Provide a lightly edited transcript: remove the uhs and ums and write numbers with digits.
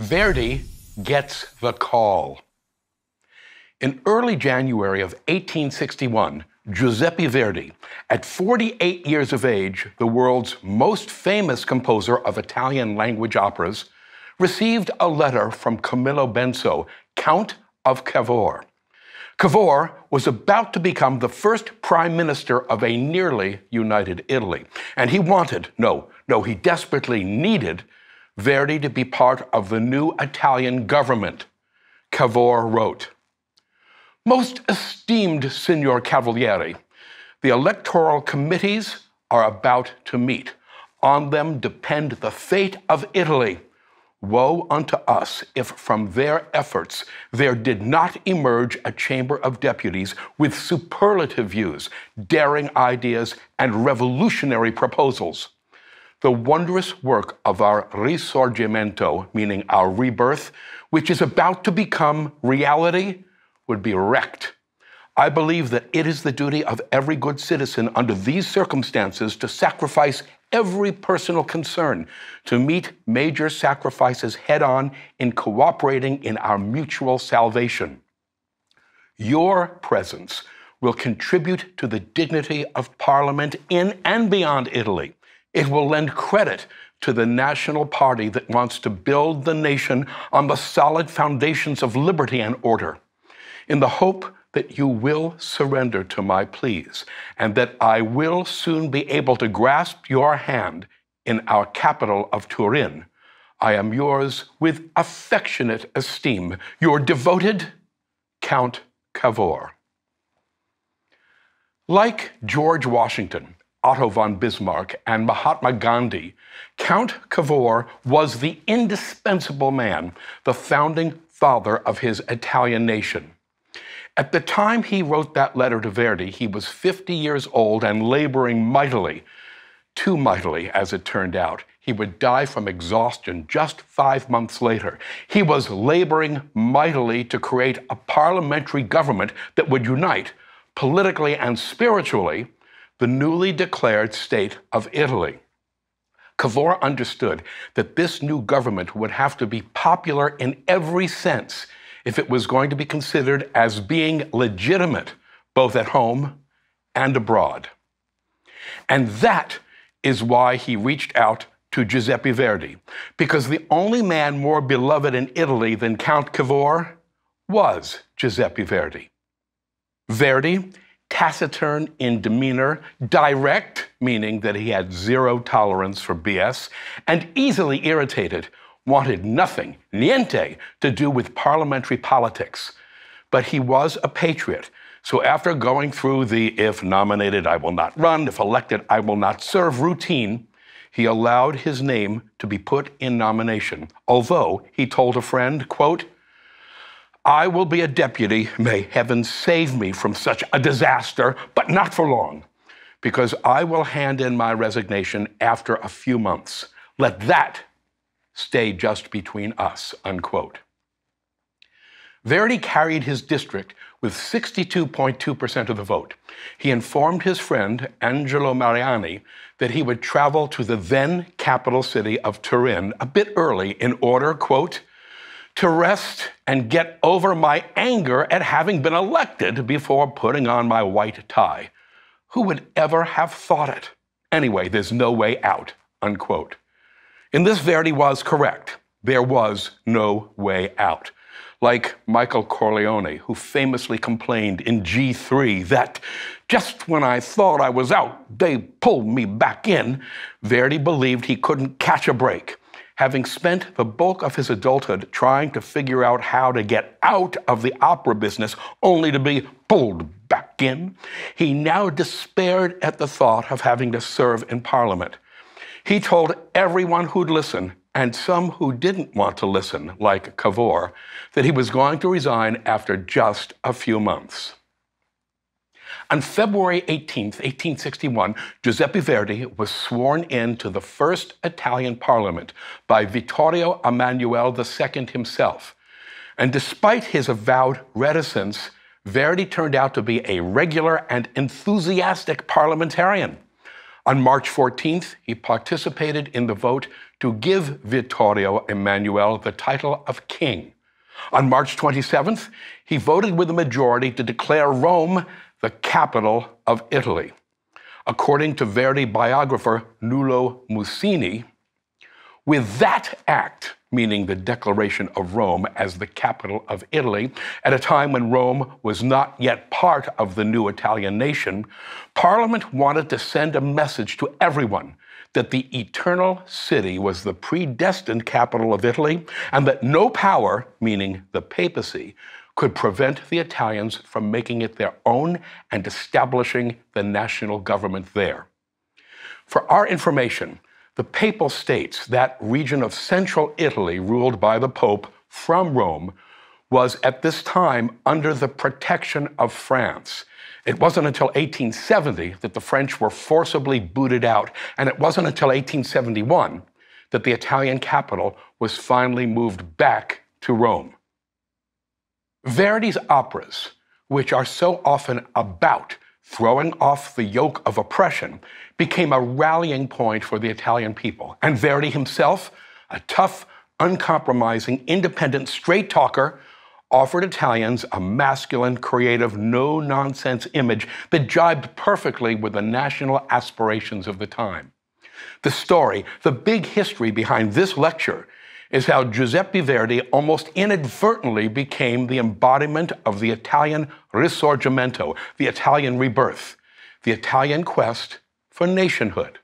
Verdi gets the call. In early January of 1861, Giuseppe Verdi, at 48 years of age, the world's most famous composer of Italian language operas, received a letter from Camillo Benso, Count of Cavour. Cavour was about to become the first prime minister of a nearly united Italy, and he wanted, he desperately needed Verdi to be part of the new Italian government. Cavour wrote, "Most esteemed Signor Cavaliere, the electoral committees are about to meet. On them depend the fate of Italy. Woe unto us if from their efforts there did not emerge a Chamber of Deputies with superlative views, daring ideas, and revolutionary proposals. The wondrous work of our risorgimento, meaning our rebirth, which is about to become reality, would be wrecked. I believe that it is the duty of every good citizen under these circumstances to sacrifice every personal concern, to meet major sacrifices head-on in cooperating in our mutual salvation. Your presence will contribute to the dignity of Parliament in and beyond Italy. It will lend credit to the national party that wants to build the nation on the solid foundations of liberty and order. In the hope that you will surrender to my pleas, and that I will soon be able to grasp your hand in our capital of Turin, I am yours with affectionate esteem, your devoted Count Cavour." Like George Washington, Otto von Bismarck, and Mahatma Gandhi, Count Cavour was the indispensable man, the founding father of his Italian nation. At the time he wrote that letter to Verdi, he was 50 years old and laboring mightily. Too mightily, as it turned out. He would die from exhaustion just 5 months later. He was laboring mightily to create a parliamentary government that would unite, politically and spiritually, the newly declared state of Italy. Cavour understood that this new government would have to be popular in every sense if it was going to be considered as being legitimate, both at home and abroad. And that is why he reached out to Giuseppe Verdi, because the only man more beloved in Italy than Count Cavour was Giuseppe Verdi. Verdi, taciturn in demeanor, direct, meaning that he had zero tolerance for BS, and easily irritated, wanted nothing, niente, to do with parliamentary politics. But he was a patriot, so after going through the if nominated I will not run, if elected I will not serve routine, he allowed his name to be put in nomination, although he told a friend, quote, "I will be a deputy, may heaven save me from such a disaster, but not for long, because I will hand in my resignation after a few months. Let that stay just between us," unquote. Verdi carried his district with 62.2% of the vote. He informed his friend, Angelo Mariani, that he would travel to the then capital city of Turin a bit early in order, quote, "to rest and get over my anger at having been elected before putting on my white tie. Who would ever have thought it? Anyway, there's no way out," unquote. In this, Verdi was correct. There was no way out. Like Michael Corleone, who famously complained in G3 that just when I thought I was out, they pulled me back in, Verdi believed he couldn't catch a break. Having spent the bulk of his adulthood trying to figure out how to get out of the opera business only to be pulled back in, he now despaired at the thought of having to serve in Parliament. He told everyone who'd listen, and some who didn't want to listen, like Cavour, that he was going to resign after just a few months. On February 18th, 1861, Giuseppe Verdi was sworn in to the first Italian parliament by Vittorio Emanuele II himself. And despite his avowed reticence, Verdi turned out to be a regular and enthusiastic parliamentarian. On March 14th, he participated in the vote to give Vittorio Emanuele the title of king. On March 27th, he voted with a majority to declare Rome the capital of Italy. According to Verdi biographer Nulo Mussini, with that act, meaning the declaration of Rome as the capital of Italy, at a time when Rome was not yet part of the new Italian nation, Parliament wanted to send a message to everyone that the eternal city was the predestined capital of Italy, and that no power, meaning the papacy, could prevent the Italians from making it their own and establishing the national government there. For our information, the Papal States, that region of central Italy ruled by the Pope from Rome, was at this time under the protection of France. It wasn't until 1870 that the French were forcibly booted out, and it wasn't until 1871 that the Italian capital was finally moved back to Rome. Verdi's operas, which are so often about throwing off the yoke of oppression, became a rallying point for the Italian people. And Verdi himself, a tough, uncompromising, independent, straight talker, offered Italians a masculine, creative, no-nonsense image that jibed perfectly with the national aspirations of the time. The story, the big history behind this lecture, is how Giuseppe Verdi almost inadvertently became the embodiment of the Italian Risorgimento, the Italian rebirth, the Italian quest for nationhood.